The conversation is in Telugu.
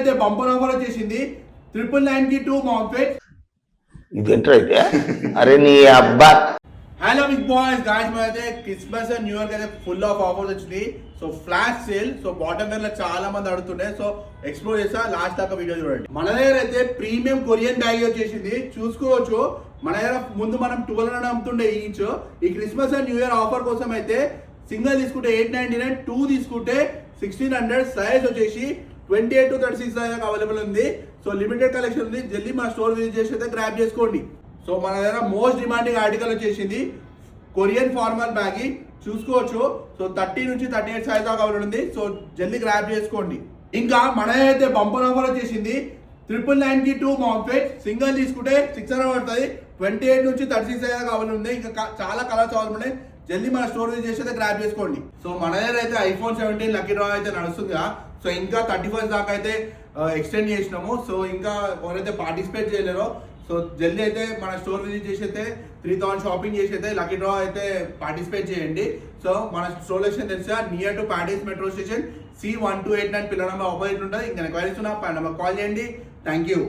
అయితే బంపర్ ఆఫర్ వచ్చేసింది 999 కి 2 మాంఫెట్. ఇదేంట్రా అయితే? అరే నీ అబ్బా. హలో బిగ్ బాయ్స్ గాయ్స్, అయితే క్రిస్మస్ అండ్ న్యూ ఇయర్ అయితే ఫుల్ ఆఫ్ ఆఫర్స్ వచ్చింది. So flash sale. So bottom wear లో చాలా మంది అడుగుతుండే, సో ఎక్స్ప్లోర్ చేస్తా, లాస్ట్ దాకా వీడియో చూడండి. మన దగ్గర అయితే ప్రీమియం కొరియన్ బ్యాగ్ వచ్చేసింది, చూసుకోవచ్చు. మన దగ్గర ముందు మనం 1200 అమ్ముతుండే ఈచ్. ఈ Christmas and new year offer కోసం అయితే సింగిల్ తీసుకుంటే 899, 2 తీసుకుంటే 1600. సైజ్ వచ్చేసి 28 to 36 దాకా అవైలబుల్ ఉంది. సో లిమిటెడ్ కలెక్షన్ ఉంది, జల్దీ మా స్టోర్ విజిట్ చేసి అయితే గ్రాప్ చేసుకోండి. సో మన దగ్గర మోస్ట్ డిమాండింగ్ ఆర్టికల్ వచ్చేసింది కొరియన్ ఫార్మల్ బ్యాగ్, చూసుకోవచ్చు. సో 30 నుంచి 38 సైజ్ దాకా అవైలబుల్ ఉంది. సో జల్దీ గ్రాప్ చేసుకోండి. ఇంకా మన అయితే బంపర్ ఆఫర్ వచ్చేసింది 999 కి 2 మాంఫెట్. సింగిల్ తీసుకుంటే 600 పడుతుంది. 28 నుంచి 36 సైజ్ దాకా అవైలబుల్ ఉంది. ఇంకా చాలా కలర్స్ అవైలబుల్ ఉన్నాయి, జల్దీ మన స్టోర్ విజిట్ చేసి అయితే గ్రాప్ చేసుకోండి. సో మన దగ్గర అయితే iPhone 17 లక్కీ డ్రా అయితే నడుస్తుంది. సో ఇంకా 31 దాకా అయితే ఎక్స్టెండ్ చేసినాము. సో ఇంకా ఎవరైతే పార్టిసిపేట్ చేయలేరో సో జల్దీ అయితే మన స్టోర్ విజిట్ చేసి అయితే 3000 షాపింగ్ చేసి అయితే లక్కీ డ్రా అయితే పార్టిసిపేట్ చేయండి. సో మన స్టోర్ లొకేషన్ తెలుసా, near to Paris metro station, C1289 pillar number opposite ఉంటుంది. ఇంకా క్వైరీస్ ఉన్నా నెంబర్ కాల్ చేయండి. Thank you.